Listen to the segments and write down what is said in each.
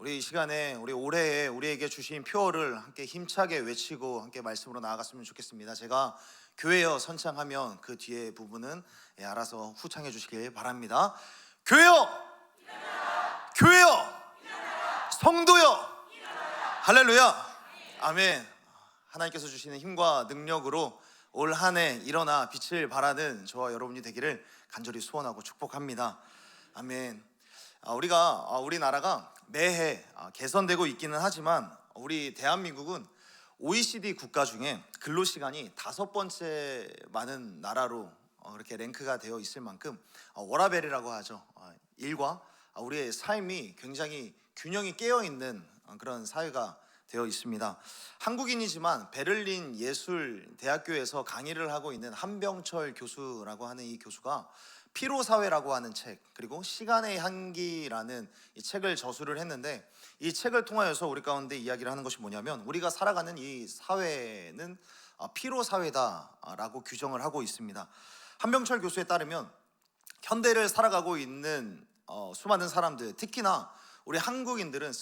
우리 이 시간에 우리 올해에 우리에게 주신 표어를 함께 힘차게 외치고 함께 말씀으로 나아갔으면 좋겠습니다. 제가 교회여 선창하면 그 뒤에 부분은 알아서 후창해 주시길 바랍니다. 교회여, 교회여, 성도여, 할렐루야, 아멘. 하나님께서 주시는 힘과 능력으로 올 한 해 일어나 빛을 발하는 저와 여러분이 되기를 간절히 소원하고 축복합니다. 아멘. 우리나라가 매해 개선되고 있기는 하지만 우리 대한민국은 OECD 국가 중에 근로시간이 5번째 많은 나라로 그렇게 랭크가 되어 있을 만큼 워라밸이라고 하죠. 일과 우리의 삶이 굉장히 균형이 깨어있는 그런 사회가 되어 있습니다. 한국인이지만 베를린 예술대학교에서 강의를 하고 있는 한병철 교수라고 하는 이 교수가 피로사회라고 하는 책, 그리고 시간의 향기라는 이 책을 저술을 했는데, 이 책을 통하여서 우리 가운데 이야기를 하는 것이 뭐냐면, 우리가 살아가는 이 사회는 피로사회다라고 규정을 하고 있습니다. 한병철 교수에 따르면 현대를 살아가고 있는 수많은 사람들, 특히나 우리 한국인들은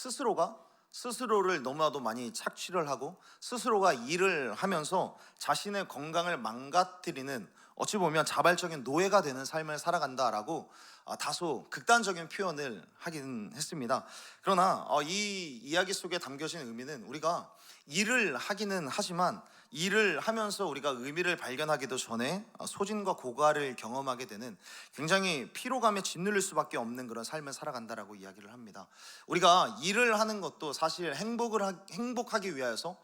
스스로를 너무나도 많이 착취를 하고 스스로가 일을 하면서 자신의 건강을 망가뜨리는, 어찌 보면 자발적인 노예가 되는 삶을 살아간다라고 다소 극단적인 표현을 하긴 했습니다. 그러나 이 이야기 속에 담겨진 의미는, 우리가 일을 하기는 하지만 일을 하면서 우리가 의미를 발견하기도 전에 소진과 고갈을 경험하게 되는, 굉장히 피로감에 짓눌릴 수밖에 없는 그런 삶을 살아간다라고 이야기를 합니다. 우리가 일을 하는 것도 사실 행복하기 위하여서,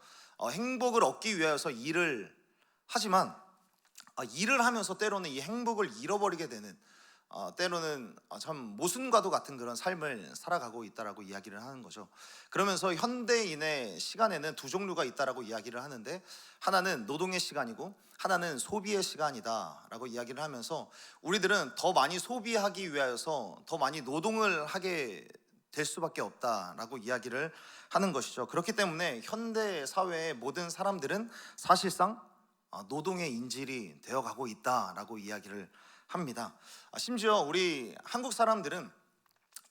행복을 얻기 위하여서 일을 하지만 일을 하면서 때로는 이 행복을 잃어버리게 되는, 때로는 참 모순과도 같은 그런 삶을 살아가고 있다라고 이야기를 하는 거죠. 그러면서 현대인의 시간에는 두 종류가 있다라고 이야기를 하는데, 하나는 노동의 시간이고 하나는 소비의 시간이다라고 이야기를 하면서, 우리들은 더 많이 소비하기 위하여서 더 많이 노동을 하게 될 수밖에 없다라고 이야기를 하는 것이죠. 그렇기 때문에 현대 사회의 모든 사람들은 사실상 노동의 인질이 되어가고 있다라고 이야기를 합니다. 심지어 우리 한국 사람들은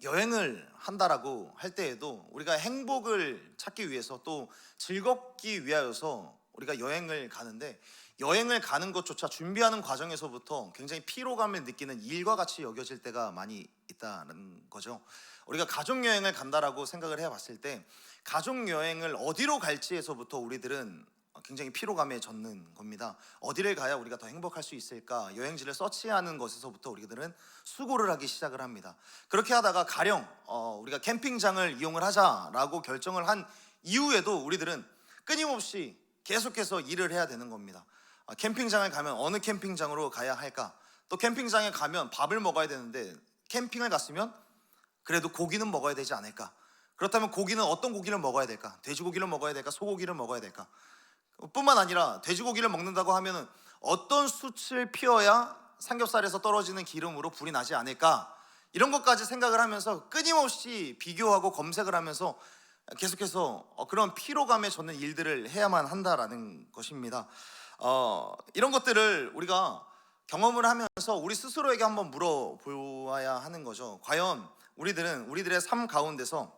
여행을 한다라고 할 때에도, 우리가 행복을 찾기 위해서 또 즐겁기 위하여서 우리가 여행을 가는데, 여행을 가는 것조차 준비하는 과정에서부터 굉장히 피로감을 느끼는 일과 같이 여겨질 때가 많이 있다는 거죠. 우리가 가족여행을 간다라고 생각을 해봤을 때, 가족여행을 어디로 갈지에서부터 우리들은 굉장히 피로감에 젖는 겁니다. 어디를 가야 우리가 더 행복할 수 있을까, 여행지를 서치하는 것에서부터 우리들은 수고를 하기 시작을 합니다. 그렇게 하다가 가령 우리가 캠핑장을 이용을 하자라고 결정을 한 이후에도 우리들은 끊임없이 계속해서 일을 해야 되는 겁니다. 캠핑장을 가면 어느 캠핑장으로 가야 할까, 또 캠핑장에 가면 밥을 먹어야 되는데 캠핑을 갔으면 그래도 고기는 먹어야 되지 않을까, 그렇다면 고기는 어떤 고기를 먹어야 될까, 돼지고기를 먹어야 될까, 소고기를 먹어야 될까, 뿐만 아니라 돼지고기를 먹는다고 하면 어떤 숯을 피워야 삼겹살에서 떨어지는 기름으로 불이 나지 않을까, 이런 것까지 생각을 하면서 끊임없이 비교하고 검색을 하면서 계속해서 그런 피로감에 젖는 일들을 해야만 한다라는 것입니다. 이런 것들을 우리가 경험을 하면서 우리 스스로에게 한번 물어보아야 하는 거죠. 과연 우리들은 우리들의 삶 가운데서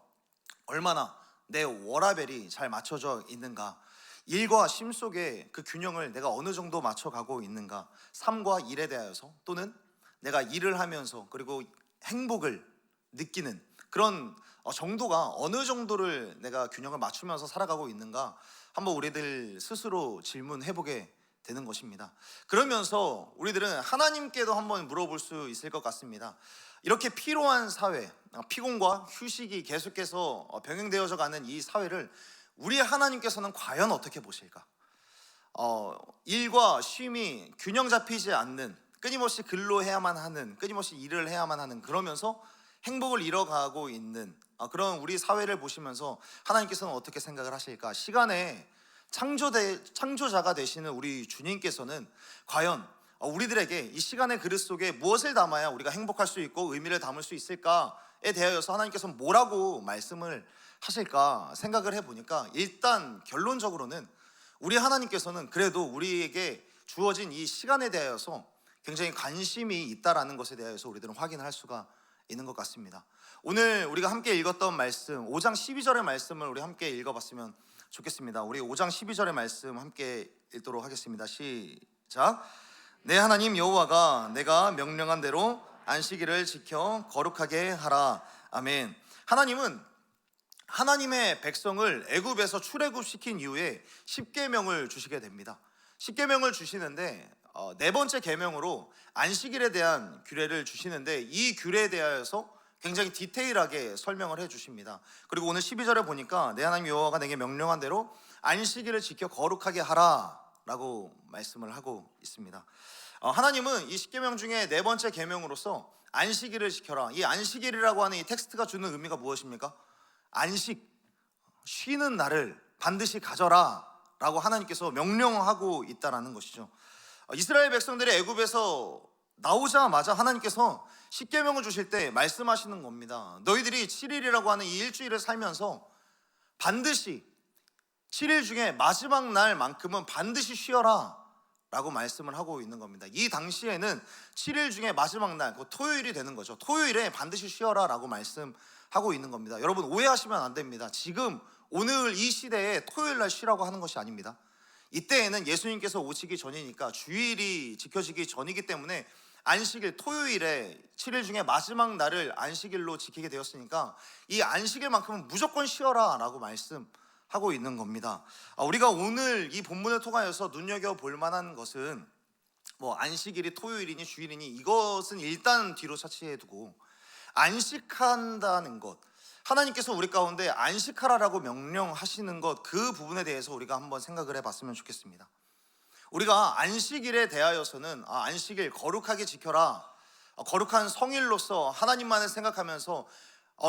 얼마나 내 워라밸이 잘 맞춰져 있는가, 일과 심 속에 그 균형을 내가 어느 정도 맞춰가고 있는가, 삶과 일에 대하여서, 또는 내가 일을 하면서 그리고 행복을 느끼는 그런 정도가 어느 정도를 내가 균형을 맞추면서 살아가고 있는가, 한번 우리들 스스로 질문해보게 되는 것입니다. 그러면서 우리들은 하나님께도 한번 물어볼 수 있을 것 같습니다. 이렇게 피로한 사회, 피곤과 휴식이 계속해서 병행되어져 가는 이 사회를 우리 하나님께서는 과연 어떻게 보실까? 일과 쉼이 균형 잡히지 않는, 끊임없이 근로해야만 하는, 끊임없이 일을 해야만 하는, 그러면서 행복을 잃어가고 있는 그런 우리 사회를 보시면서 하나님께서는 어떻게 생각을 하실까? 시간에 창조자가 되시는 우리 주님께서는 과연 우리들에게 이 시간의 그릇 속에 무엇을 담아야 우리가 행복할 수 있고 의미를 담을 수 있을까에 대하여서 하나님께서는 뭐라고 말씀을 하실까 생각을 해보니까, 일단 결론적으로는 우리 하나님께서는 그래도 우리에게 주어진 이 시간에 대하여서 굉장히 관심이 있다라는 것에 대해서 우리들은 확인을 할 수가 있는 것 같습니다. 오늘 우리가 함께 읽었던 말씀 5장 12절의 말씀을 우리 함께 읽어봤으면 좋겠습니다. 우리 5장 12절의 말씀 함께 읽도록 하겠습니다. 시작. 내 하나님 여호와가 내가 명령한 대로 안식일을 지켜 거룩하게 하라. 아멘. 하나님은 하나님의 백성을 애굽에서 출애굽시킨 이후에 십계명을 주시게 됩니다. 십계명을 주시는데 네 번째 계명으로 안식일에 대한 규례를 주시는데 이 규례에 대하여서 굉장히 디테일하게 설명을 해주십니다. 그리고 오늘 12절에 보니까 내 하나님 여호와가 내게 명령한 대로 안식일을 지켜 거룩하게 하라 라고 말씀을 하고 있습니다. 하나님은 이 십계명 중에 네 번째 계명으로서 안식일을 지켜라. 이 안식일이라고 하는 이 텍스트가 주는 의미가 무엇입니까? 안식, 쉬는 날을 반드시 가져라 라고 하나님께서 명령하고 있다는 것이죠. 이스라엘 백성들이 애굽에서 나오자마자 하나님께서 십계명을 주실 때 말씀하시는 겁니다. 너희들이 7일이라고 하는 이 일주일을 살면서 반드시 7일 중에 마지막 날만큼은 반드시 쉬어라 라고 말씀을 하고 있는 겁니다. 이 당시에는 7일 중에 마지막 날, 토요일이 되는 거죠. 토요일에 반드시 쉬어라 라고 말씀하고 있는 겁니다. 여러분 오해하시면 안 됩니다. 지금 오늘 이 시대에 토요일 날 쉬라고 하는 것이 아닙니다. 이때에는 예수님께서 오시기 전이니까 주일이 지켜지기 전이기 때문에 안식일 토요일에 7일 중에 마지막 날을 안식일로 지키게 되었으니까 이 안식일만큼은 무조건 쉬어라 라고 말씀하고 있는 겁니다. 우리가 오늘 이 본문을 통하여서 눈여겨볼 만한 것은 뭐 안식일이 토요일이니 주일이니 이것은 일단 뒤로 차치해 두고 안식한다는 것, 하나님께서 우리 가운데 안식하라라고 명령하시는 것, 그 부분에 대해서 우리가 한번 생각을 해봤으면 좋겠습니다. 우리가 안식일에 대하여서는 안식일 거룩하게 지켜라, 거룩한 성일로서 하나님만을 생각하면서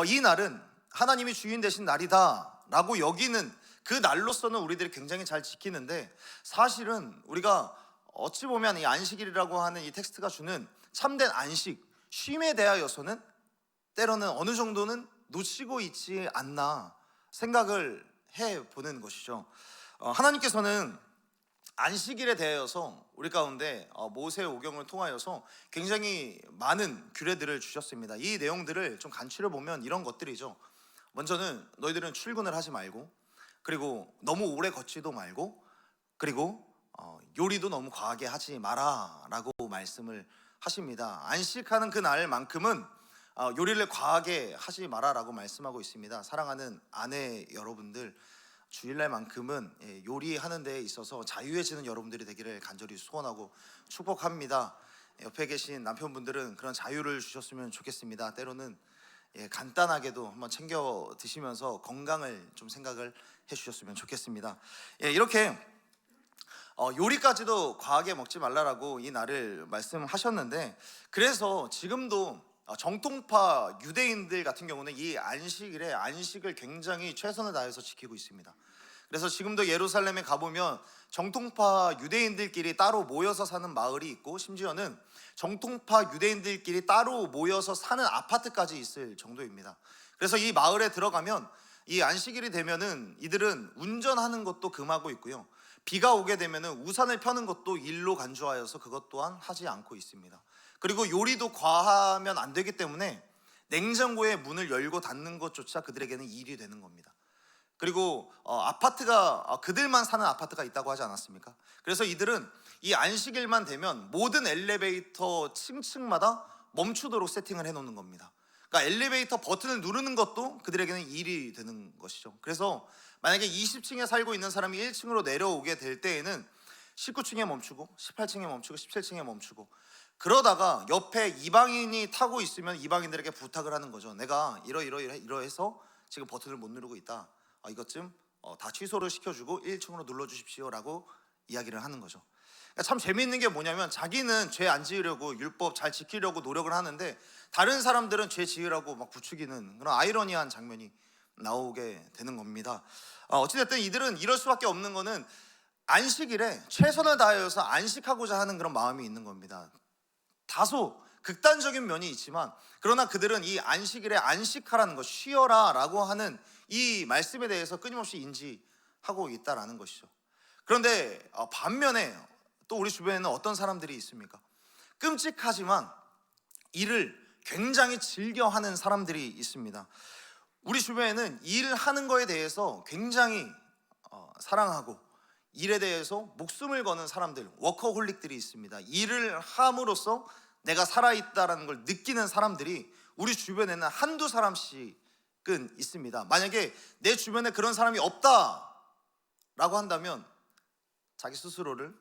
이 날은 하나님이 주인 되신 날이다 라고 여기는 그 날로서는 우리들이 굉장히 잘 지키는데, 사실은 우리가 어찌 보면 이 안식일이라고 하는 이 텍스트가 주는 참된 안식, 쉼에 대하여서는 때로는 어느 정도는 놓치고 있지 않나 생각을 해보는 것이죠. 하나님께서는 안식일에 대하여서 우리 가운데 모세오경을 통하여서 굉장히 많은 규례들을 주셨습니다. 이 내용들을 좀 간추려 보면 이런 것들이죠. 먼저는 너희들은 출근을 하지 말고, 그리고 너무 오래 걷지도 말고, 그리고 요리도 너무 과하게 하지 마라 라고 말씀을 하십니다. 안식하는 그 날만큼은 요리를 과하게 하지 마라 라고 말씀하고 있습니다. 사랑하는 아내 여러분들, 주일날만큼은 요리하는 데에 있어서 자유해지는 여러분들이 되기를 간절히 소원하고 축복합니다. 옆에 계신 남편분들은 그런 자유를 주셨으면 좋겠습니다. 때로는 간단하게도 한번 챙겨 드시면서 건강을 좀 생각을 해주셨으면 좋겠습니다. 이렇게 요리까지도 과하게 먹지 말라라고 이 날을 말씀하셨는데, 그래서 지금도 정통파 유대인들 같은 경우는 이 안식일에 안식을 굉장히 최선을 다해서 지키고 있습니다. 그래서 지금도 예루살렘에 가보면 정통파 유대인들끼리 따로 모여서 사는 마을이 있고, 심지어는 정통파 유대인들끼리 따로 모여서 사는 아파트까지 있을 정도입니다. 그래서 이 마을에 들어가면 이 안식일이 되면은 이들은 운전하는 것도 금하고 있고요, 비가 오게 되면은 우산을 펴는 것도 일로 간주하여서 그것 또한 하지 않고 있습니다. 그리고 요리도 과하면 안 되기 때문에 냉장고의 문을 열고 닫는 것조차 그들에게는 일이 되는 겁니다. 그리고 아파트가 그들만 사는 아파트가 있다고 하지 않았습니까? 그래서 이들은 이 안식일만 되면 모든 엘리베이터 층층마다 멈추도록 세팅을 해놓는 겁니다. 그러니까 엘리베이터 버튼을 누르는 것도 그들에게는 일이 되는 것이죠. 그래서 만약에 20층에 살고 있는 사람이 1층으로 내려오게 될 때에는 19층에 멈추고 18층에 멈추고 17층에 멈추고, 그러다가 옆에 이방인이 타고 있으면 이방인들에게 부탁을 하는 거죠. 내가 이러해서 지금 버튼을 못 누르고 있다, 이것 좀 다 취소를 시켜주고 1층으로 눌러주십시오 라고 이야기를 하는 거죠. 그러니까 참 재미있는 게 뭐냐면, 자기는 죄 안 지으려고 율법 잘 지키려고 노력을 하는데 다른 사람들은 죄 지으라고 막 부추기는 그런 아이러니한 장면이 나오게 되는 겁니다. 어찌됐든 이들은 이럴 수밖에 없는 거는 안식일에 최선을 다하여서 안식하고자 하는 그런 마음이 있는 겁니다. 다소 극단적인 면이 있지만, 그러나 그들은 이 안식일에 안식하라는 것, 쉬어라 라고 하는 이 말씀에 대해서 끊임없이 인지하고 있다라는 것이죠. 그런데 반면에 또 우리 주변에는 어떤 사람들이 있습니까? 끔찍하지만 이를 굉장히 즐겨하는 사람들이 있습니다. 우리 주변에는 일하는 거에 대해서 굉장히 사랑하고 일에 대해서 목숨을 거는 사람들, 워커홀릭들이 있습니다. 일을 함으로써 내가 살아있다는 걸 느끼는 사람들이 우리 주변에는 한두 사람씩은 있습니다. 만약에 내 주변에 그런 사람이 없다라고 한다면 자기 스스로를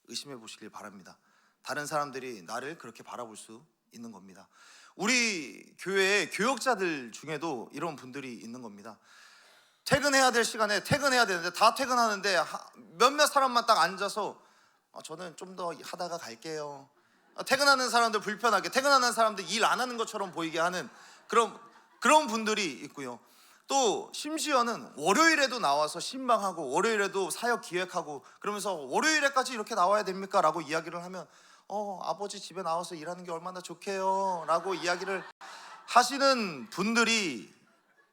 의심해 보시길 바랍니다. 다른 사람들이 나를 그렇게 바라볼 수 있는 겁니다. 우리 교회의 교역자들 중에도 이런 분들이 있는 겁니다. 퇴근해야 될 시간에 퇴근해야 되는데 다 퇴근하는데 몇몇 사람만 딱 앉아서 저는 좀 더 하다가 갈게요. 퇴근하는 사람들 불편하게, 퇴근하는 사람들 일 안 하는 것처럼 보이게 하는 그런 분들이 있고요. 또 심지어는 월요일에도 나와서 신방하고 월요일에도 사역 기획하고 그러면서 월요일에까지 이렇게 나와야 됩니까? 라고 이야기를 하면 아버지 집에 나와서 일하는 게 얼마나 좋게요 라고 이야기를 하시는 분들이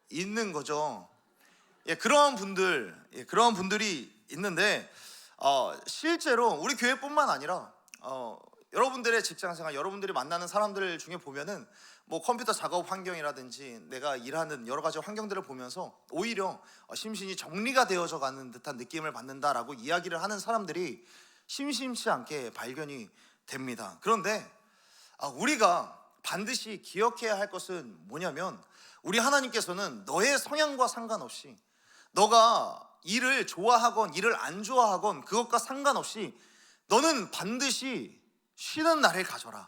있는 거죠. 그런 분들이 있는데 실제로 우리 교회뿐만 아니라 여러분들의 직장생활, 여러분들이 만나는 사람들 중에 보면은 뭐 컴퓨터 작업 환경이라든지 내가 일하는 여러 가지 환경들을 보면서 오히려 심신이 정리가 되어져 가는 듯한 느낌을 받는다라고 이야기를 하는 사람들이 심심치 않게 발견이 됩니다. 그런데 우리가 반드시 기억해야 할 것은 뭐냐면 우리 하나님께서는 너의 성향과 상관없이 너가 일을 좋아하건 일을 안 좋아하건 그것과 상관없이 너는 반드시 쉬는 날을 가져라,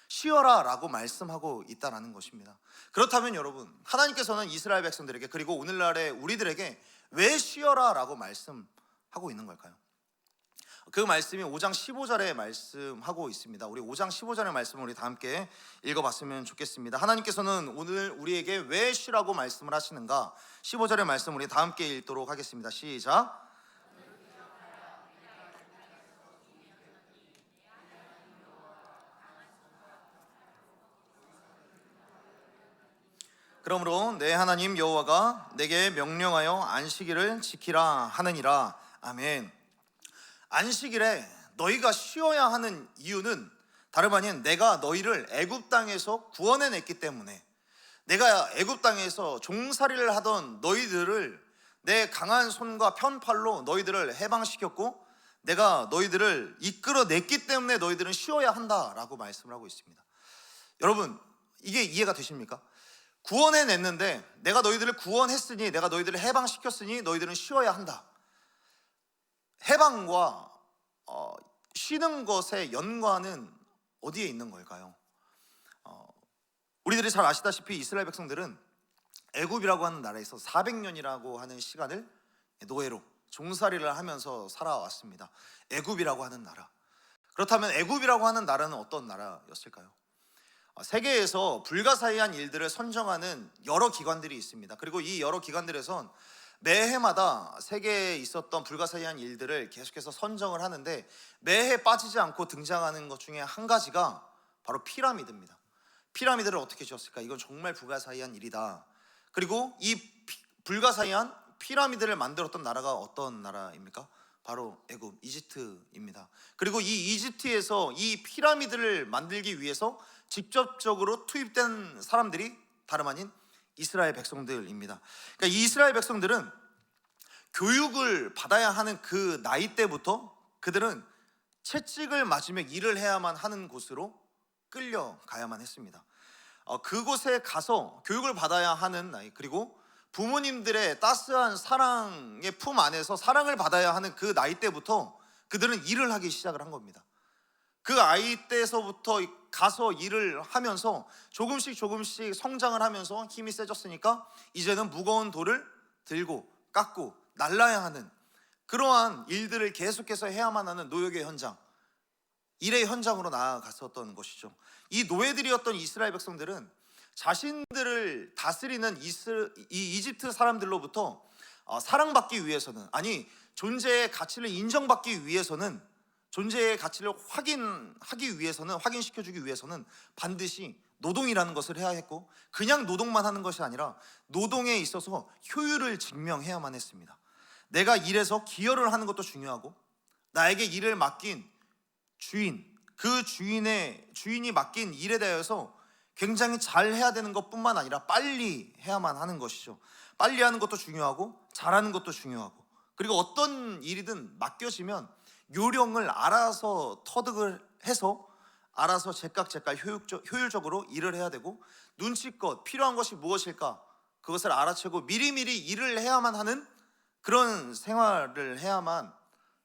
쉬어라 라고 말씀하고 있다는 것입니다. 그렇다면 여러분, 하나님께서는 이스라엘 백성들에게 그리고 오늘날의 우리들에게 왜 쉬어라 라고 말씀하고 있는 걸까요? 그 말씀이 5장 15절에 말씀하고 있습니다. 우리 5장 15절의 말씀을 우리 다 함께 읽어봤으면 좋겠습니다. 하나님께서는 오늘 우리에게 왜 쉬라고 말씀을 하시는가? 15절의 말씀 우리 다 함께 읽도록 하겠습니다. 시작. 그러므로 내 하나님 여호와가 내게 명령하여 안식일을 지키라 하느니라. 아멘. 안식일에 너희가 쉬어야 하는 이유는 다름 아닌 내가 너희를 애굽 땅에서 구원해냈기 때문에, 내가 애굽 땅에서 종살이를 하던 너희들을 내 강한 손과 편팔로 너희들을 해방시켰고 내가 너희들을 이끌어냈기 때문에 너희들은 쉬어야 한다라고 말씀을 하고 있습니다. 여러분, 이게 이해가 되십니까? 구원해냈는데 내가 너희들을 구원했으니, 내가 너희들을 해방시켰으니 너희들은 쉬어야 한다. 해방과 쉬는 것의 연관은 어디에 있는 걸까요? 우리들이 잘 아시다시피 이스라엘 백성들은 애굽이라고 하는 나라에서 400년이라고 하는 시간을 노예로 종살이를 하면서 살아왔습니다. 애굽이라고 하는 나라. 그렇다면 애굽이라고 하는 나라는 어떤 나라였을까요? 세계에서 불가사의한 일들을 선정하는 여러 기관들이 있습니다. 그리고 이 여러 기관들에선 매해마다 세계에 있었던 불가사의한 일들을 계속해서 선정을 하는데 매해 빠지지 않고 등장하는 것 중에 한 가지가 바로 피라미드입니다. 피라미드를 어떻게 지었을까? 이건 정말 불가사의한 일이다. 그리고 이 불가사의한 피라미드를 만들었던 나라가 어떤 나라입니까? 바로 애굽, 이집트입니다. 그리고 이 이집트에서 이 피라미드를 만들기 위해서 직접적으로 투입된 사람들이 다름 아닌 이스라엘 백성들입니다. 그러니까 이 이스라엘 백성들은 교육을 받아야 하는 그 나이 때부터 그들은 채찍을 맞으며 일을 해야만 하는 곳으로 끌려가야만 했습니다. 그곳에 가서 교육을 받아야 하는 나이, 그리고 부모님들의 따스한 사랑의 품 안에서 사랑을 받아야 하는 그 나이 때부터 그들은 일을 하기 시작을 한 겁니다. 그 아이 때서부터 가서 일을 하면서 조금씩 성장을 하면서 힘이 세졌으니까 이제는 무거운 돌을 들고 깎고 날라야 하는 그러한 일들을 계속해서 해야만 하는 노역의 현장, 일의 현장으로 나아갔었던 것이죠. 이 노예들이었던 이스라엘 백성들은 자신들을 다스리는 이 이집트 사람들로부터 사랑받기 위해서는, 아니 존재의 가치를 인정받기 위해서는, 존재의 가치를 확인시켜주기 위해서는 반드시 노동이라는 것을 해야 했고, 그냥 노동만 하는 것이 아니라 노동에 있어서 효율을 증명해야만 했습니다. 내가 일해서 기여를 하는 것도 중요하고, 나에게 일을 맡긴 주인, 그 주인이 맡긴 일에 대해서 굉장히 잘 해야 되는 것뿐만 아니라 빨리 해야만 하는 것이죠. 빨리 하는 것도 중요하고 잘하는 것도 중요하고, 그리고 어떤 일이든 맡겨지면 요령을 알아서 터득을 해서 알아서 제깍 효율적으로 일을 해야 되고, 눈치껏 필요한 것이 무엇일까 그것을 알아채고 미리미리 일을 해야만 하는 그런 생활을 해야만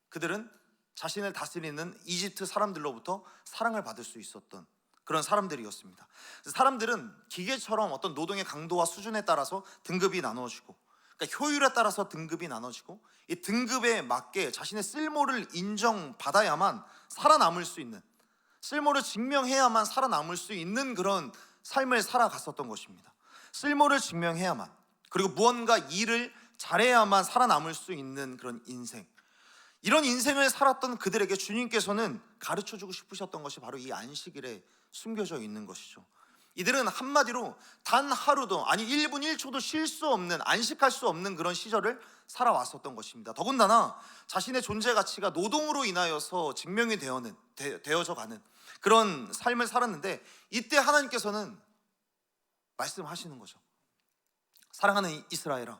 그들은 자신을 다스리는 이집트 사람들로부터 사랑을 받을 수 있었던 그런 사람들이었습니다. 사람들은 기계처럼 어떤 노동의 강도와 수준에 따라서 등급이 나눠지고, 그러니까 효율에 따라서 등급이 나눠지고, 이 등급에 맞게 자신의 쓸모를 인정받아야만 살아남을 수 있는, 쓸모를 증명해야만 살아남을 수 있는 그런 삶을 살아갔었던 것입니다. 쓸모를 증명해야만, 그리고 무언가 일을 잘해야만 살아남을 수 있는 그런 인생, 이런 인생을 살았던 그들에게 주님께서는 가르쳐주고 싶으셨던 것이 바로 이 안식일에 숨겨져 있는 것이죠. 이들은 한마디로 단 하루도, 아니 1분 1초도 쉴 수 없는, 안식할 수 없는 그런 시절을 살아왔었던 것입니다. 더군다나 자신의 존재 가치가 노동으로 인하여서 증명이 되어져 가는 그런 삶을 살았는데, 이때 하나님께서는 말씀하시는 거죠. 사랑하는 이스라엘아,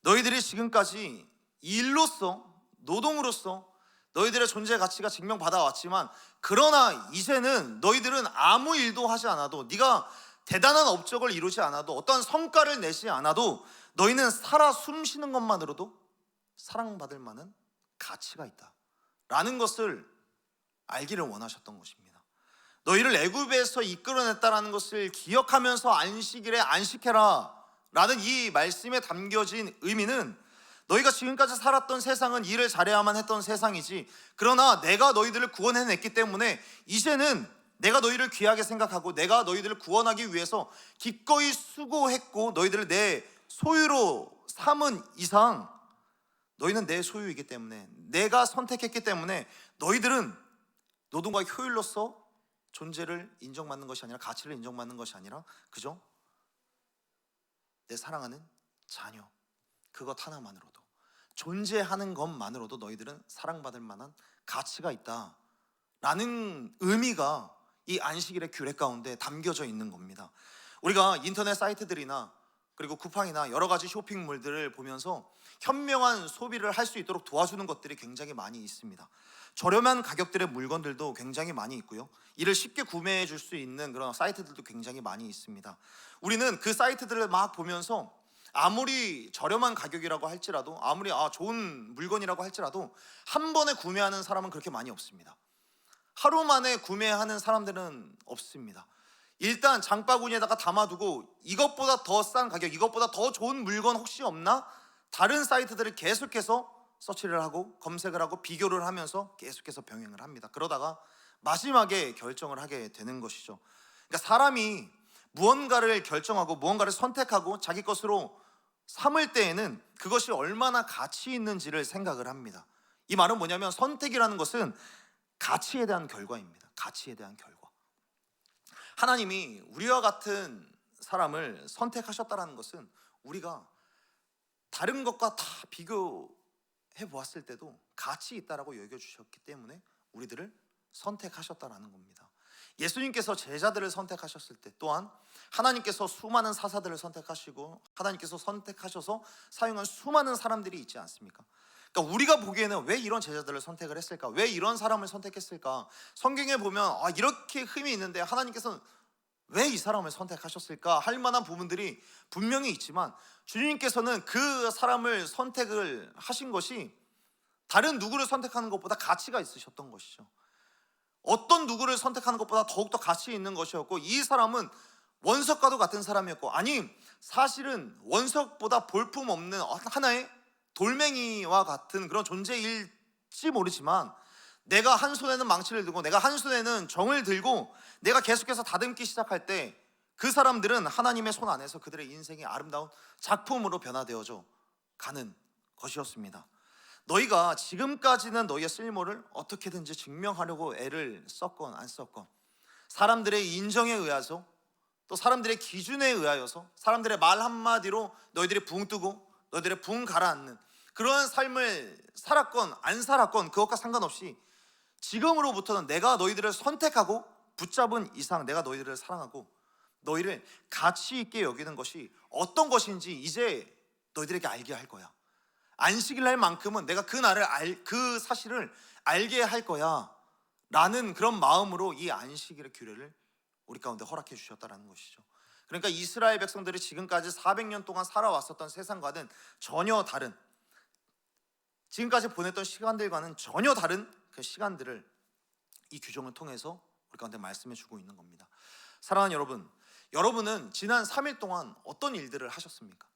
너희들이 지금까지 일로서, 노동으로서 너희들의 존재 가치가 증명받아 왔지만, 그러나 이제는 너희들은 아무 일도 하지 않아도, 네가 대단한 업적을 이루지 않아도, 어떠한 성과를 내지 않아도 너희는 살아 숨쉬는 것만으로도 사랑받을 만한 가치가 있다 라는 것을 알기를 원하셨던 것입니다. 너희를 애굽에서 이끌어냈다라는 것을 기억하면서 안식일에 안식해라 라는 이 말씀에 담겨진 의미는, 너희가 지금까지 살았던 세상은 일을 잘해야만 했던 세상이지, 그러나 내가 너희들을 구원해냈기 때문에 이제는 내가 너희를 귀하게 생각하고 내가 너희들을 구원하기 위해서 기꺼이 수고했고 너희들을 내 소유로 삼은 이상 너희는 내 소유이기 때문에, 내가 선택했기 때문에 너희들은 노동과 효율로서 존재를 인정받는 것이 아니라, 가치를 인정받는 것이 아니라 그저 내 사랑하는 자녀, 그것 하나만으로도, 존재하는 것만으로도 너희들은 사랑받을 만한 가치가 있다 라는 의미가 이 안식일의 규례 가운데 담겨져 있는 겁니다. 우리가 인터넷 사이트들이나 그리고 쿠팡이나 여러 가지 쇼핑몰들을 보면서 현명한 소비를 할 수 있도록 도와주는 것들이 굉장히 많이 있습니다. 저렴한 가격들의 물건들도 굉장히 많이 있고요, 이를 쉽게 구매해 줄 수 있는 그런 사이트들도 굉장히 많이 있습니다. 우리는 그 사이트들을 막 보면서 아무리 저렴한 가격이라고 할지라도, 아무리 좋은 물건이라고 할지라도 한 번에 구매하는 사람은 그렇게 많이 없습니다. 하루 만에 구매하는 사람들은 없습니다. 일단 장바구니에다가 담아두고 이것보다 더 싼 가격, 이것보다 더 좋은 물건 혹시 없나? 다른 사이트들을 계속해서 서치를 하고 검색을 하고 비교를 하면서 계속해서 병행을 합니다. 그러다가 마지막에 결정을 하게 되는 것이죠. 그러니까 사람이 무언가를 결정하고 무언가를 선택하고 자기 것으로 삼을 때에는 그것이 얼마나 가치 있는지를 생각을 합니다. 이 말은 뭐냐면, 선택이라는 것은 가치에 대한 결과입니다. 가치에 대한 결과. 하나님이 우리와 같은 사람을 선택하셨다는 것은 우리가 다른 것과 다 비교해 보았을 때도 가치 있다라고 여겨주셨기 때문에 우리들을 선택하셨다라는 겁니다. 예수님께서 제자들을 선택하셨을 때 또한 하나님께서 수많은 사사들을 선택하시고 하나님께서 선택하셔서 사용한 수많은 사람들이 있지 않습니까? 그러니까 우리가 보기에는 왜 이런 제자들을 선택을 했을까? 왜 이런 사람을 선택했을까? 성경에 보면 이렇게 흠이 있는데 하나님께서는 왜 이 사람을 선택하셨을까? 할 만한 부분들이 분명히 있지만, 주님께서는 그 사람을 선택을 하신 것이 다른 누구를 선택하는 것보다 가치가 있으셨던 것이죠. 어떤 누구를 선택하는 것보다 더욱더 가치 있는 것이었고, 이 사람은 원석과도 같은 사람이었고, 아니 사실은 원석보다 볼품없는 하나의 돌멩이와 같은 그런 존재일지 모르지만, 내가 한 손에는 망치를 들고 내가 한 손에는 정을 들고 내가 계속해서 다듬기 시작할 때 그 사람들은 하나님의 손 안에서 그들의 인생이 아름다운 작품으로 변화되어져 가는 것이었습니다. 너희가 지금까지는 너희의 쓸모를 어떻게든지 증명하려고 애를 썼건 안 썼건, 사람들의 인정에 의해서, 또 사람들의 기준에 의하여서, 사람들의 말 한마디로 너희들이 붕 뜨고 너희들의 붕 가라앉는 그런 삶을 살았건 안 살았건 그것과 상관없이 지금으로부터는 내가 너희들을 선택하고 붙잡은 이상 내가 너희들을 사랑하고 너희를 가치 있게 여기는 것이 어떤 것인지 이제 너희들에게 알게 할 거야. 안식일 날만큼은 내가 그 사실을 알게 할 거야 라는 그런 마음으로 이 안식일의 규례를 우리 가운데 허락해 주셨다는 것이죠. 그러니까 이스라엘 백성들이 지금까지 400년 동안 살아왔었던 세상과는 전혀 다른, 지금까지 보냈던 시간들과는 전혀 다른 그 시간들을 이 규정을 통해서 우리 가운데 말씀해 주고 있는 겁니다. 사랑하는 여러분, 여러분은 지난 3일 동안 어떤 일들을 하셨습니까?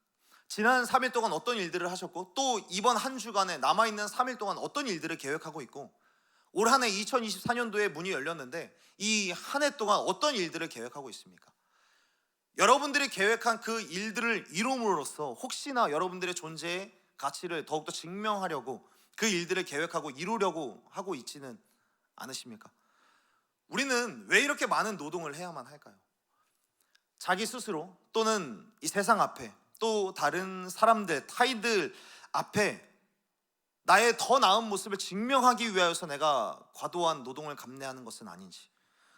지난 3일 동안 어떤 일들을 하셨고, 또 이번 한 주간에 남아있는 3일 동안 어떤 일들을 계획하고 있고, 올 한 해 2024년도에 문이 열렸는데 이 한 해 동안 어떤 일들을 계획하고 있습니까? 여러분들이 계획한 그 일들을 이룸으로써 혹시나 여러분들의 존재의 가치를 더욱더 증명하려고 그 일들을 계획하고 이루려고 하고 있지는 않으십니까? 우리는 왜 이렇게 많은 노동을 해야만 할까요? 자기 스스로 또는 이 세상 앞에, 또 다른 사람들, 타인들 앞에 나의 더 나은 모습을 증명하기 위하여서 내가 과도한 노동을 감내하는 것은 아닌지,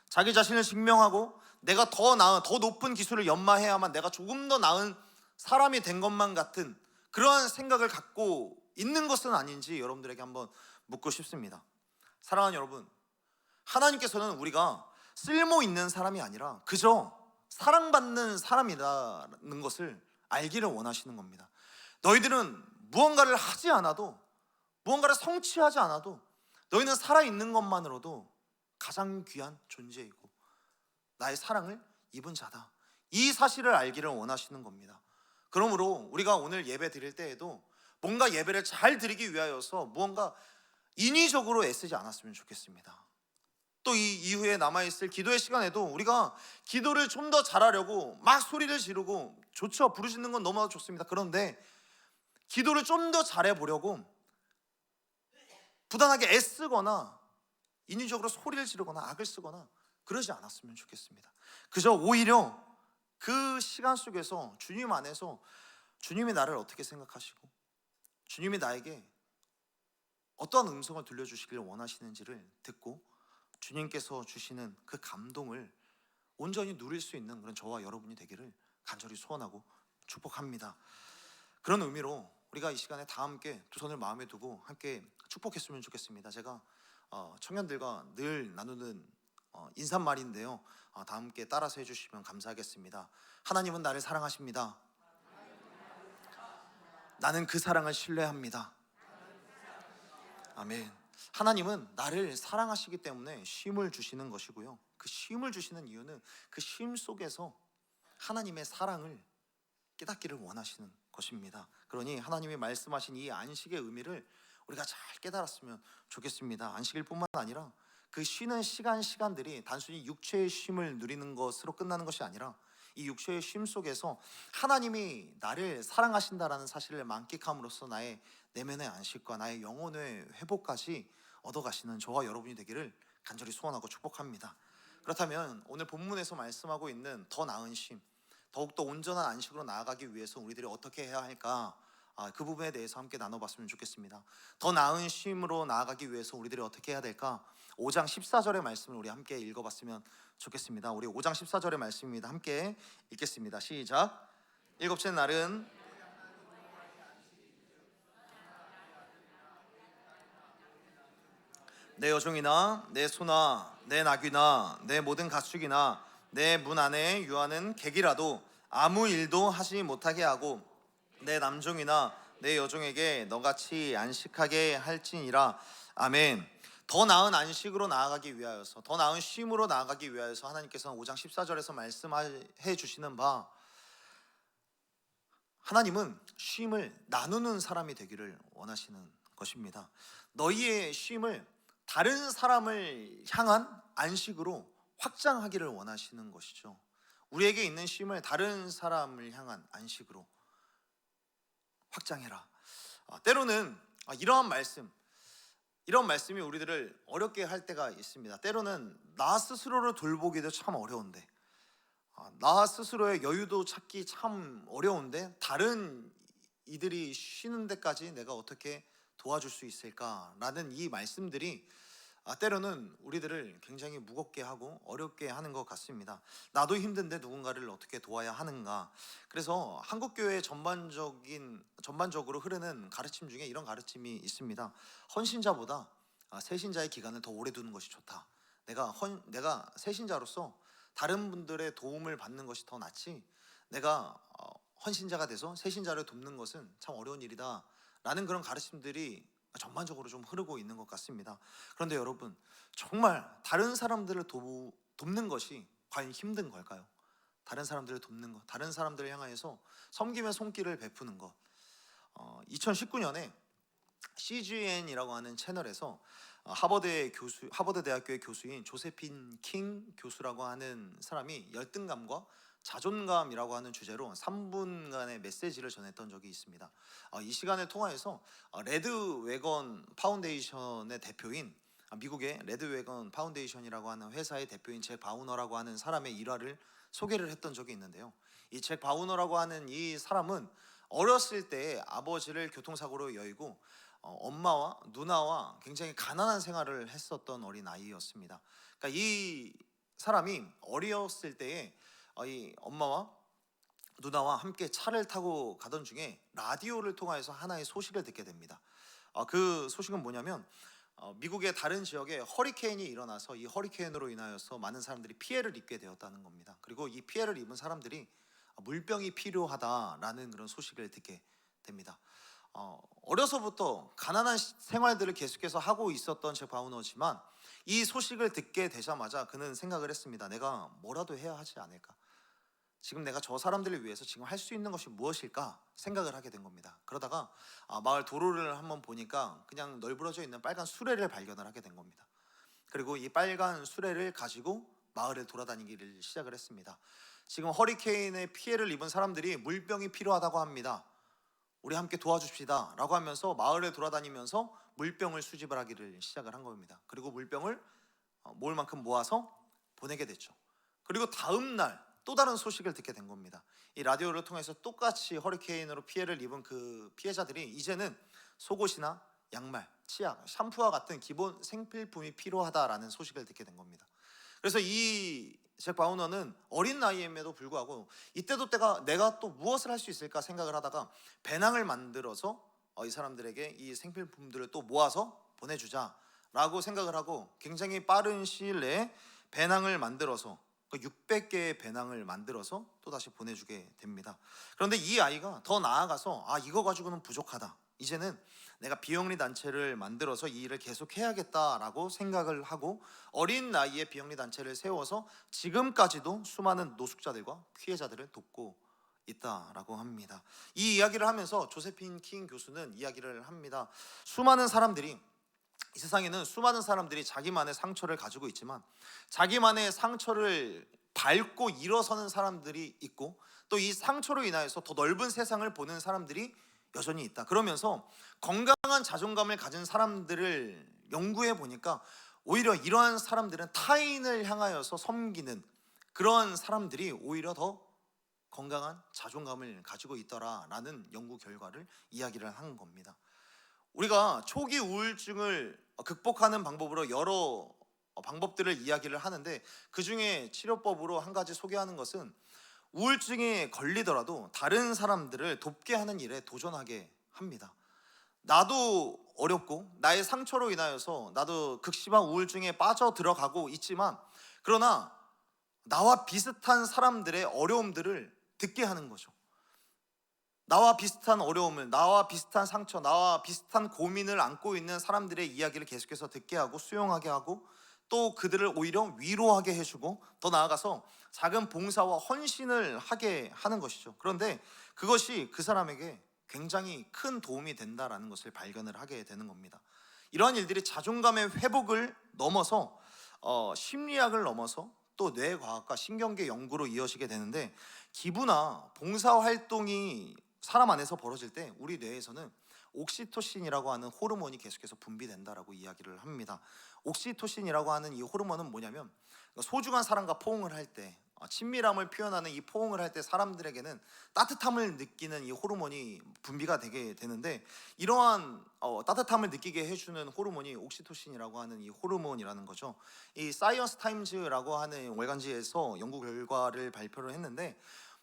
자기 자신을 증명하고 내가 더 나은, 더 높은 기술을 연마해야만 내가 조금 더 나은 사람이 된 것만 같은 그러한 생각을 갖고 있는 것은 아닌지 여러분들에게 한번 묻고 싶습니다. 사랑하는 여러분, 하나님께서는 우리가 쓸모 있는 사람이 아니라 그저 사랑받는 사람이라는 것을 알기를 원하시는 겁니다. 너희들은 무언가를 하지 않아도, 무언가를 성취하지 않아도 너희는 살아있는 것만으로도 가장 귀한 존재이고 나의 사랑을 입은 자다, 이 사실을 알기를 원하시는 겁니다. 그러므로 우리가 오늘 예배 드릴 때에도 뭔가 예배를 잘 드리기 위하여서 무언가 인위적으로 애쓰지 않았으면 좋겠습니다. 또 이 이후에 남아있을 기도의 시간에도 우리가 기도를 좀 더 잘하려고 막 소리를 지르고, 좋죠, 부르짖는 건 너무나도 좋습니다. 그런데 기도를 좀 더 잘해보려고 부단하게 애쓰거나 인위적으로 소리를 지르거나 악을 쓰거나 그러지 않았으면 좋겠습니다. 그저 오히려 그 시간 속에서 주님 안에서 주님이 나를 어떻게 생각하시고 주님이 나에게 어떠한 음성을 들려주시길 원하시는지를 듣고 주님께서 주시는 그 감동을 온전히 누릴 수 있는 그런 저와 여러분이 되기를 간절히 소원하고 축복합니다. 그런 의미로 우리가 이 시간에 다 함께 두 손을 마음에 두고 함께 축복했으면 좋겠습니다. 제가 청년들과 늘 나누는 인사말인데요, 다 함께 따라서 해주시면 감사하겠습니다. 하나님은 나를 사랑하십니다. 나는 그 사랑을 신뢰합니다. 아멘. 하나님은 나를 사랑하시기 때문에 쉼을 주시는 것이고요, 그 쉼을 주시는 이유는 그 쉼 속에서 하나님의 사랑을 깨닫기를 원하시는 것입니다. 그러니 하나님이 말씀하신 이 안식의 의미를 우리가 잘 깨달았으면 좋겠습니다. 안식일 뿐만 아니라 그 쉬는 시간들이 단순히 육체의 쉼을 누리는 것으로 끝나는 것이 아니라 이 육체의 쉼 속에서 하나님이 나를 사랑하신다라는 사실을 만끽함으로써 나의 내면의 안식과 나의 영혼의 회복까지 얻어가시는 저와 여러분이 되기를 간절히 소원하고 축복합니다. 그렇다면 오늘 본문에서 말씀하고 있는 더 나은 쉼, 더욱더 온전한 안식으로 나아가기 위해서 우리들이 어떻게 해야 할까, 그 부분에 대해서 함께 나눠봤으면 좋겠습니다. 더 나은 쉼으로 나아가기 위해서 우리들이 어떻게 해야 될까? 5장 14절의 말씀을 우리 함께 읽어봤으면 좋겠습니다. 우리 5장 14절의 말씀입니다. 함께 읽겠습니다. 시작. 일곱째 날은 내 여종이나 내 소나 내 나귀나 내 모든 가축이나 내 문 안에 유하는 객이라도 아무 일도 하지 못하게 하고 내 남종이나 내 여종에게 너같이 안식하게 할지니라. 아멘. 더 나은 안식으로 나아가기 위하여서, 더 나은 쉼으로 나아가기 위하여서 하나님께서는 5장 14절에서 말씀해 주시는 바, 하나님은 쉼을 나누는 사람이 되기를 원하시는 것입니다. 너희의 쉼을 다른 사람을 향한 안식으로 확장하기를 원하시는 것이죠. 우리에게 있는 쉼을 다른 사람을 향한 안식으로 확장해라. 때로는 이런 말씀이 우리들을 어렵게 할 때가 있습니다. 때로는 나 스스로를 돌보기도 참 어려운데, 나 스스로의 여유도 찾기 참 어려운데 다른 이들이 쉬는 데까지 내가 어떻게 도와줄 수 있을까라는 이 말씀들이 때로는 우리들을 굉장히 무겁게 하고 어렵게 하는 것 같습니다. 나도 힘든데 누군가를 어떻게 도와야 하는가. 그래서 한국 교회 전반적으로 흐르는 가르침 중에 이런 가르침이 있습니다. 헌신자보다 세신자의 기간을 더 오래 두는 것이 좋다. 내가 세신자로서 다른 분들의 도움을 받는 것이 더 낫지. 내가 헌신자가 돼서 세신자를 돕는 것은 참 어려운 일이다. 라는 그런 가르침들이 전반적으로 좀 흐르고 있는 것 같습니다. 그런데 여러분, 정말 다른 사람들을 돕는 것이 과연 힘든 걸까요? 다른 사람들을 돕는 것, 다른 사람들을 향하여서 섬김의 손길을 베푸는 것. 2019년에 CGN이라고 하는 채널에서 하버드 대학교의 교수인 조세핀 킹 교수라고 하는 사람이 열등감과 자존감이라고 하는 주제로 3분간의 메시지를 전했던 적이 있습니다. 이 시간을 통하여서 레드웨건 파운데이션의 대표인 미국의 레드웨건 파운데이션이라고 하는 회사의 대표인 잭 바우너라고 하는 사람의 일화를 소개를 했던 적이 있는데요. 이 잭 바우너라고 하는 이 사람은 어렸을 때 아버지를 교통사고로 여의고 엄마와 누나와 굉장히 가난한 생활을 했었던 어린 아이였습니다. 그러니까 이 사람이 어렸을 때에 이 엄마와 누나와 함께 차를 타고 가던 중에 라디오를 통해서 하나의 소식을 듣게 됩니다. 그 소식은 뭐냐면 미국의 다른 지역에 허리케인이 일어나서 이 허리케인으로 인하여서 많은 사람들이 피해를 입게 되었다는 겁니다. 그리고 이 피해를 입은 사람들이 물병이 필요하다라는 그런 소식을 듣게 됩니다. 어려서부터 가난한 생활들을 계속해서 하고 있었던 잭 바우너지만 이 소식을 듣게 되자마자 그는 생각을 했습니다. 내가 뭐라도 해야 하지 않을까? 지금 내가 저 사람들을 위해서 지금 할 수 있는 것이 무엇일까 생각을 하게 된 겁니다. 그러다가 마을 도로를 한번 보니까 그냥 널브러져 있는 빨간 수레를 발견을 하게 된 겁니다. 그리고 이 빨간 수레를 가지고 마을을 돌아다니기를 시작을 했습니다. 지금 허리케인의 피해를 입은 사람들이 물병이 필요하다고 합니다. 우리 함께 도와줍시다 라고 하면서 마을을 돌아다니면서 물병을 수집을 하기를 시작을 한 겁니다. 그리고 물병을 모을 만큼 모아서 보내게 됐죠. 그리고 다음 날 또 다른 소식을 듣게 된 겁니다. 이 라디오를 통해서 똑같이 허리케인으로 피해를 입은 그 피해자들이 이제는 속옷이나 양말, 치약, 샴푸와 같은 기본 생필품이 필요하다라는 소식을 듣게 된 겁니다. 그래서 이 잭 바우너는 어린 나이임에도 불구하고 이때도 내가 또 무엇을 할 수 있을까 생각을 하다가 배낭을 만들어서 이 사람들에게 이 생필품들을 또 모아서 보내주자라고 생각을 하고 굉장히 빠른 시일 내에 배낭을 만들어서 600개의 배낭을 만들어서 또다시 보내주게 됩니다. 그런데 이 아이가 더 나아가서 이거 가지고는 부족하다. 이제는 내가 비영리 단체를 만들어서 이 일을 계속 해야겠다라고 생각을 하고 어린 나이에 비영리 단체를 세워서 지금까지도 수많은 노숙자들과 피해자들을 돕고 있다라고 합니다. 이 이야기를 하면서 조세핀 킹 교수는 이야기를 합니다. 이 세상에는 수많은 사람들이 자기만의 상처를 가지고 있지만 자기만의 상처를 밟고 일어서는 사람들이 있고 또 이 상처로 인하여서 더 넓은 세상을 보는 사람들이 여전히 있다. 그러면서 건강한 자존감을 가진 사람들을 연구해 보니까 오히려 이러한 사람들은 타인을 향하여서 섬기는 그런 사람들이 오히려 더 건강한 자존감을 가지고 있더라라는 연구 결과를 이야기를 한 겁니다. 우리가 초기 우울증을 극복하는 방법으로 여러 방법들을 이야기를 하는데 그 중에 치료법으로 한 가지 소개하는 것은 우울증에 걸리더라도 다른 사람들을 돕게 하는 일에 도전하게 합니다. 나도 어렵고 나의 상처로 인하여서 나도 극심한 우울증에 빠져 들어가고 있지만 그러나 나와 비슷한 사람들의 어려움들을 듣게 하는 거죠. 나와 비슷한 어려움을, 나와 비슷한 상처, 나와 비슷한 고민을 안고 있는 사람들의 이야기를 계속해서 듣게 하고 수용하게 하고 또 그들을 오히려 위로하게 해주고 더 나아가서 작은 봉사와 헌신을 하게 하는 것이죠. 그런데 그것이 그 사람에게 굉장히 큰 도움이 된다라는 것을 발견을 하게 되는 겁니다. 이러한 일들이 자존감의 회복을 넘어서 심리학을 넘어서 또 뇌과학과 신경계 연구로 이어지게 되는데 기부나 봉사활동이 사람 안에서 벌어질 때 우리 뇌에서는 옥시토신이라고 하는 호르몬이 계속해서 분비된다라고 이야기를 합니다. 옥시토신이라고 하는 이 호르몬은 뭐냐면 소중한 사람과 포옹을 할 때 친밀함을 표현하는 이 포옹을 할 때 사람들에게는 따뜻함을 느끼는 이 호르몬이 분비가 되게 되는데, 이러한 따뜻함을 느끼게 해주는 호르몬이 옥시토신이라고 하는 이 호르몬이라는 거죠. 이 사이언스 타임즈라고 하는 월간지에서 연구 결과를 발표를 했는데,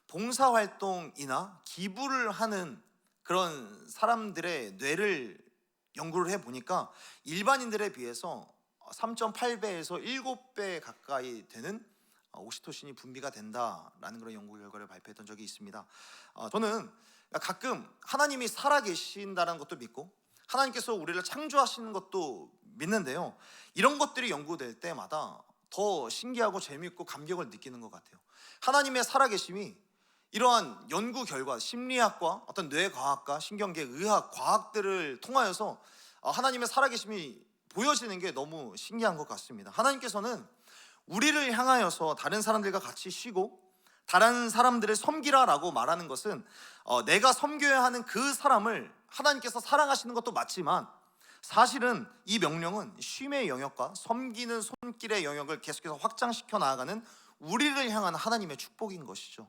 봉사활동이나 기부를 하는 그런 사람들의 뇌를 연구를 해보니까 일반인들에 비해서 3.8배에서 7배 가까이 되는 옥시토신이 분비가 된다라는 그런 연구 결과를 발표했던 적이 있습니다. 저는 가끔 하나님이 살아계신다는 것도 믿고 하나님께서 우리를 창조하시는 것도 믿는데요, 이런 것들이 연구될 때마다 더 신기하고 재미있고 감격을 느끼는 것 같아요. 하나님의 살아계심이 이러한 연구 결과, 심리학과 어떤 뇌과학과 신경계, 의학, 과학들을 통하여서 하나님의 살아계심이 보여지는 게 너무 신기한 것 같습니다. 하나님께서는 우리를 향하여서 다른 사람들과 같이 쉬고 다른 사람들을 섬기라라고 말하는 것은 내가 섬겨야 하는 그 사람을 하나님께서 사랑하시는 것도 맞지만, 사실은 이 명령은 쉼의 영역과 섬기는 손길의 영역을 계속해서 확장시켜 나아가는 우리를 향한 하나님의 축복인 것이죠.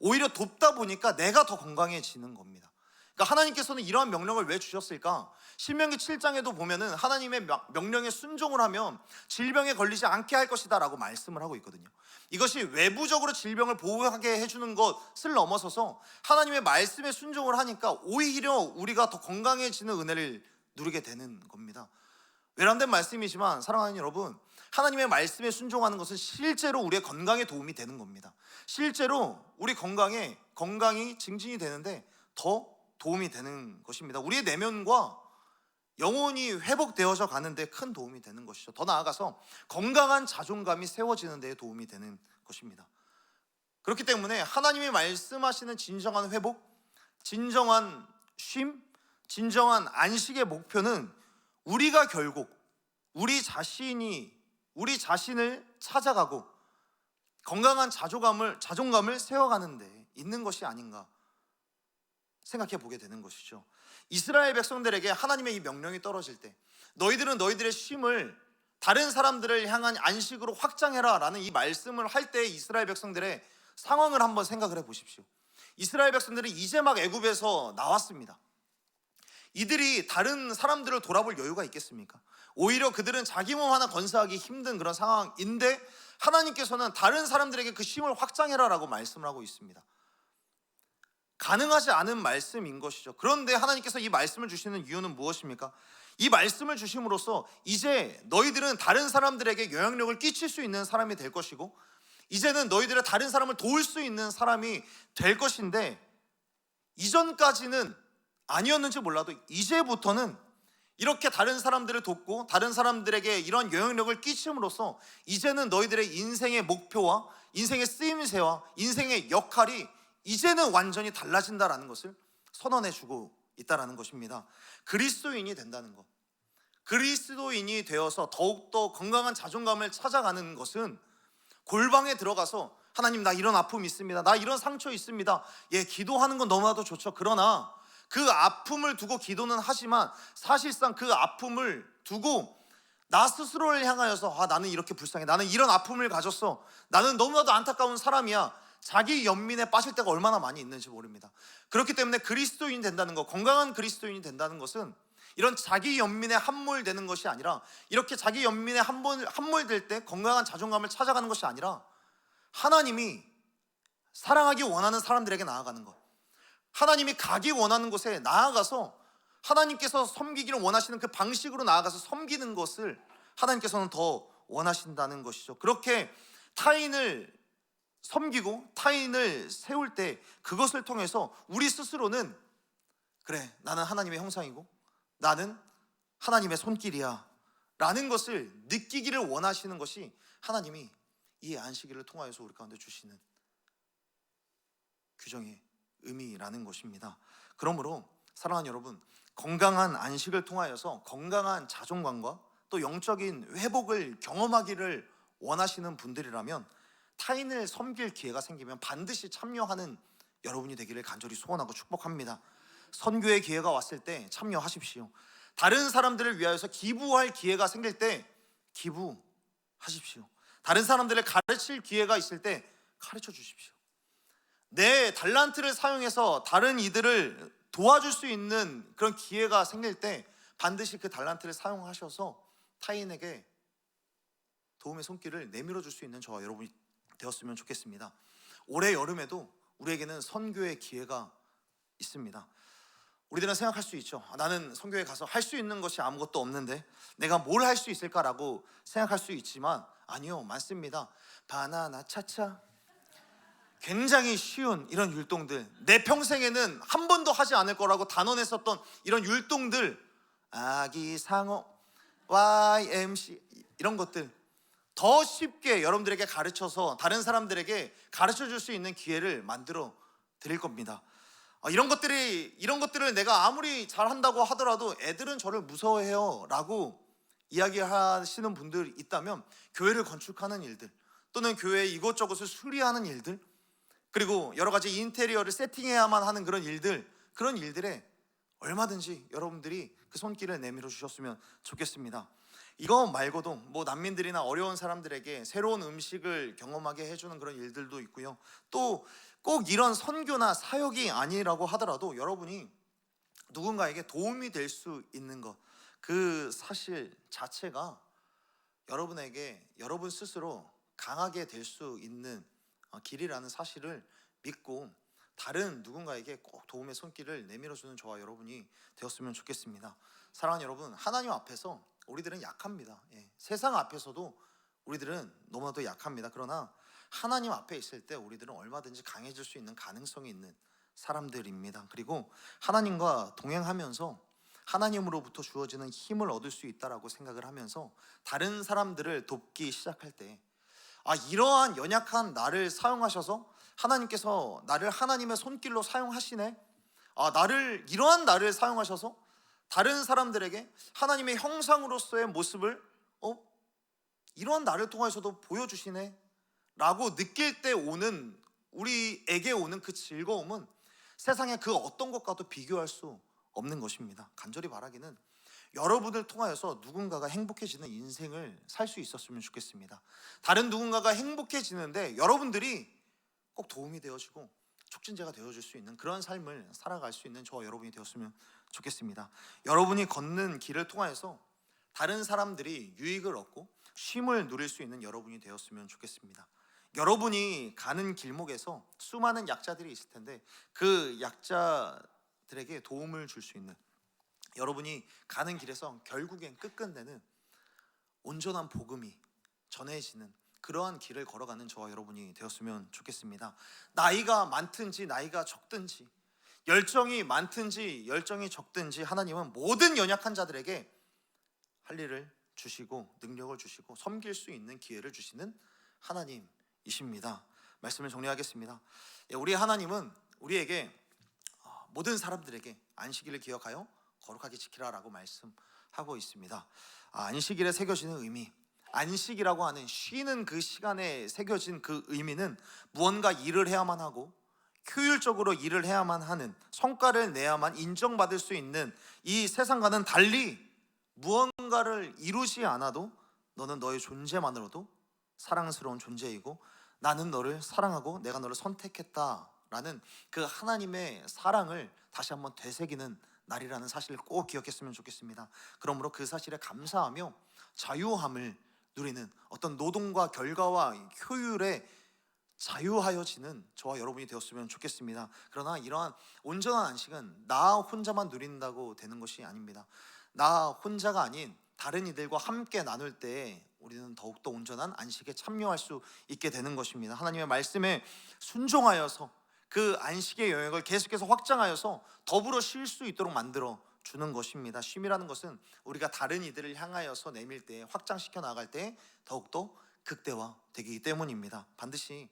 오히려 돕다 보니까 내가 더 건강해지는 겁니다. 그러니까 하나님께서는 이러한 명령을 왜 주셨을까? 신명기 7장에도 보면은 하나님의 명령에 순종을 하면 질병에 걸리지 않게 할 것이다 라고 말씀을 하고 있거든요. 이것이 외부적으로 질병을 보호하게 해주는 것을 넘어서서 하나님의 말씀에 순종을 하니까 오히려 우리가 더 건강해지는 은혜를 누리게 되는 겁니다. 외람된 말씀이지만 사랑하는 여러분, 하나님의 말씀에 순종하는 것은 실제로 우리의 건강에 도움이 되는 겁니다. 실제로 우리 건강이 증진이 되는데 더 도움이 되는 것입니다. 우리의 내면과 영혼이 회복되어져 가는데 큰 도움이 되는 것이죠. 더 나아가서 건강한 자존감이 세워지는 데 도움이 되는 것입니다. 그렇기 때문에 하나님이 말씀하시는 진정한 회복, 진정한 쉼, 진정한 안식의 목표는 우리가 결국 우리 자신을 찾아가고 건강한 자존감을 세워가는 데 있는 것이 아닌가 생각해 보게 되는 것이죠. 이스라엘 백성들에게 하나님의 이 명령이 떨어질 때, 너희들은 너희들의 쉼을 다른 사람들을 향한 안식으로 확장해라 라는 이 말씀을 할 때 이스라엘 백성들의 상황을 한번 생각을 해 보십시오. 이스라엘 백성들이 이제 막 애굽에서 나왔습니다. 이들이 다른 사람들을 돌아볼 여유가 있겠습니까? 오히려 그들은 자기 몸 하나 건사하기 힘든 그런 상황인데 하나님께서는 다른 사람들에게 그 쉼을 확장해라 라고 말씀을 하고 있습니다. 가능하지 않은 말씀인 것이죠. 그런데 하나님께서 이 말씀을 주시는 이유는 무엇입니까? 이 말씀을 주심으로써 이제 너희들은 다른 사람들에게 영향력을 끼칠 수 있는 사람이 될 것이고, 이제는 너희들은 다른 사람을 도울 수 있는 사람이 될 것인데, 이전까지는 아니었는지 몰라도 이제부터는 이렇게 다른 사람들을 돕고 다른 사람들에게 이런 영향력을 끼침으로써 이제는 너희들의 인생의 목표와 인생의 쓰임새와 인생의 역할이 이제는 완전히 달라진다라는 것을 선언해주고 있다라는 것입니다. 그리스도인이 된다는 것, 그리스도인이 되어서 더욱더 건강한 자존감을 찾아가는 것은 골방에 들어가서 하나님, 나 이런 아픔이 있습니다, 나 이런 상처 있습니다, 기도하는 건 너무나도 좋죠. 그러나 그 아픔을 두고 기도는 하지만 사실상 그 아픔을 두고 나 스스로를 향하여서 나는 이렇게 불쌍해, 나는 이런 아픔을 가졌어, 나는 너무나도 안타까운 사람이야, 자기 연민에 빠질 때가 얼마나 많이 있는지 모릅니다. 그렇기 때문에 그리스도인이 된다는 것, 건강한 그리스도인이 된다는 것은 이런 자기 연민에 함몰되는 것이 아니라, 이렇게 자기 연민에 함몰될 때 건강한 자존감을 찾아가는 것이 아니라 하나님이 사랑하기 원하는 사람들에게 나아가는 것, 하나님이 가기 원하는 곳에 나아가서 하나님께서 섬기기를 원하시는 그 방식으로 나아가서 섬기는 것을 하나님께서는 더 원하신다는 것이죠. 그렇게 타인을 섬기고 타인을 세울 때 그것을 통해서 우리 스스로는, 그래, 나는 하나님의 형상이고 나는 하나님의 손길이야 라는 것을 느끼기를 원하시는 것이 하나님이 이 안식일을 통하여서 우리 가운데 주시는 규정의 의미라는 것입니다. 그러므로 사랑하는 여러분, 건강한 안식을 통하여서 건강한 자존감과 또 영적인 회복을 경험하기를 원하시는 분들이라면 타인을 섬길 기회가 생기면 반드시 참여하는 여러분이 되기를 간절히 소원하고 축복합니다. 선교의 기회가 왔을 때 참여하십시오. 다른 사람들을 위하여서 기부할 기회가 생길 때 기부하십시오. 다른 사람들을 가르칠 기회가 있을 때 가르쳐 주십시오. 내 달란트를 사용해서 다른 이들을 도와줄 수 있는 그런 기회가 생길 때 반드시 그 달란트를 사용하셔서 타인에게 도움의 손길을 내밀어 줄 수 있는 저와 여러분이 되었으면 좋겠습니다. 올해 여름에도 우리에게는 선교의 기회가 있습니다. 우리들은 생각할 수 있죠. 나는 선교에 가서 할 수 있는 것이 아무것도 없는데 내가 뭘 할 수 있을까라고 생각할 수 있지만 아니요, 많습니다. 바나나 차차, 굉장히 쉬운 이런 율동들, 내 평생에는 한 번도 하지 않을 거라고 단언했었던 이런 율동들, 아기 상어, YMC 이런 것들 더 쉽게 여러분들에게 가르쳐서 다른 사람들에게 가르쳐 줄 수 있는 기회를 만들어 드릴 겁니다. 이런 것들을 내가 아무리 잘한다고 하더라도 애들은 저를 무서워해요 라고 이야기하시는 분들 있다면, 교회를 건축하는 일들 또는 교회 이곳저곳을 수리하는 일들, 그리고 여러 가지 인테리어를 세팅해야만 하는 그런 일들에 얼마든지 여러분들이 그 손길을 내밀어 주셨으면 좋겠습니다. 이거 말고도 뭐 난민들이나 어려운 사람들에게 새로운 음식을 경험하게 해주는 그런 일들도 있고요. 또 꼭 이런 선교나 사역이 아니라고 하더라도 여러분이 누군가에게 도움이 될 수 있는 것, 그 사실 자체가 여러분에게 여러분 스스로 강하게 될 수 있는 길이라는 사실을 믿고 다른 누군가에게 꼭 도움의 손길을 내밀어주는 저와 여러분이 되었으면 좋겠습니다. 사랑하는 여러분, 하나님 앞에서 우리들은 약합니다. 세상 앞에서도 우리들은 너무나도 약합니다. 그러나 하나님 앞에 있을 때 우리들은 얼마든지 강해질 수 있는 가능성이 있는 사람들입니다. 그리고 하나님과 동행하면서 하나님으로부터 주어지는 힘을 얻을 수 있다라고 생각을 하면서 다른 사람들을 돕기 시작할 때, 이러한 연약한 나를 사용하셔서 하나님께서 나를 하나님의 손길로 사용하시네, 이러한 나를 사용하셔서 다른 사람들에게 하나님의 형상으로서의 모습을 이러한 나를 통해서도 보여주시네 라고 느낄 때 우리에게 오는 그 즐거움은 세상의 그 어떤 것과도 비교할 수 없는 것입니다. 간절히 바라기는 여러분을 통하여서 누군가가 행복해지는 인생을 살 수 있었으면 좋겠습니다. 다른 누군가가 행복해지는데 여러분들이 꼭 도움이 되어주고 촉진제가 되어줄 수 있는 그런 삶을 살아갈 수 있는 저와 여러분이 되었으면 좋겠습니다. 여러분이 걷는 길을 통하여서 다른 사람들이 유익을 얻고 쉼을 누릴 수 있는 여러분이 되었으면 좋겠습니다. 여러분이 가는 길목에서 수많은 약자들이 있을 텐데 그 약자들에게 도움을 줄 수 있는, 여러분이 가는 길에서 결국엔 끝끝내는 온전한 복음이 전해지는 그러한 길을 걸어가는 저와 여러분이 되었으면 좋겠습니다. 나이가 많든지 나이가 적든지, 열정이 많든지 열정이 적든지, 하나님은 모든 연약한 자들에게 할 일을 주시고 능력을 주시고 섬길 수 있는 기회를 주시는 하나님이십니다. 말씀을 정리하겠습니다. 우리 하나님은 우리에게 모든 사람들에게 안식일을 기억하여 거룩하게 지키라라고 말씀하고 있습니다. 안식일에 새겨지는 의미, 안식이라고 하는 쉬는 그 시간에 새겨진 그 의미는 무언가 일을 해야만 하고 효율적으로 일을 해야만 하는, 성과를 내야만 인정받을 수 있는 이 세상과는 달리 무언가를 이루지 않아도 너는 너의 존재만으로도 사랑스러운 존재이고 나는 너를 사랑하고 내가 너를 선택했다라는 그 하나님의 사랑을 다시 한번 되새기는 날이라는 사실을 꼭 기억했으면 좋겠습니다. 그러므로 그 사실에 감사하며 자유함을 누리는, 어떤 노동과 결과와 효율에 자유하여지는 저와 여러분이 되었으면 좋겠습니다. 그러나 이러한 온전한 안식은 나 혼자만 누린다고 되는 것이 아닙니다. 나 혼자가 아닌 다른 이들과 함께 나눌 때 우리는 더욱더 온전한 안식에 참여할 수 있게 되는 것입니다. 하나님의 말씀에 순종하여서 그 안식의 영역을 계속해서 확장하여서 더불어 쉴 수 있도록 만들어 주는 것입니다. 쉼이라는 것은 우리가 다른 이들을 향하여서 내밀 때, 확장시켜 나갈 때 더욱더 극대화되기 때문입니다. 반드시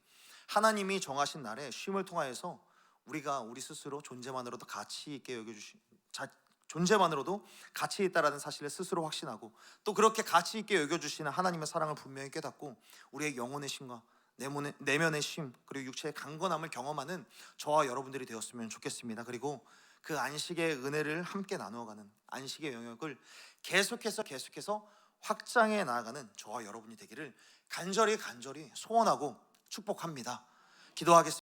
하나님이 정하신 날에 쉼을 통하여서 우리가 우리 스스로 존재만으로도 가치 있게 존재만으로도 가치 있다라는 사실을 스스로 확신하고, 또 그렇게 가치 있게 여겨주시는 하나님의 사랑을 분명히 깨닫고 우리의 영혼의 쉼과 내면의 쉼, 그리고 육체의 강건함을 경험하는 저와 여러분들이 되었으면 좋겠습니다. 그리고 그 안식의 은혜를 함께 나누어가는, 안식의 영역을 계속해서 확장해 나아가는 저와 여러분이 되기를 간절히 소원하고 축복합니다. 기도하겠습니다.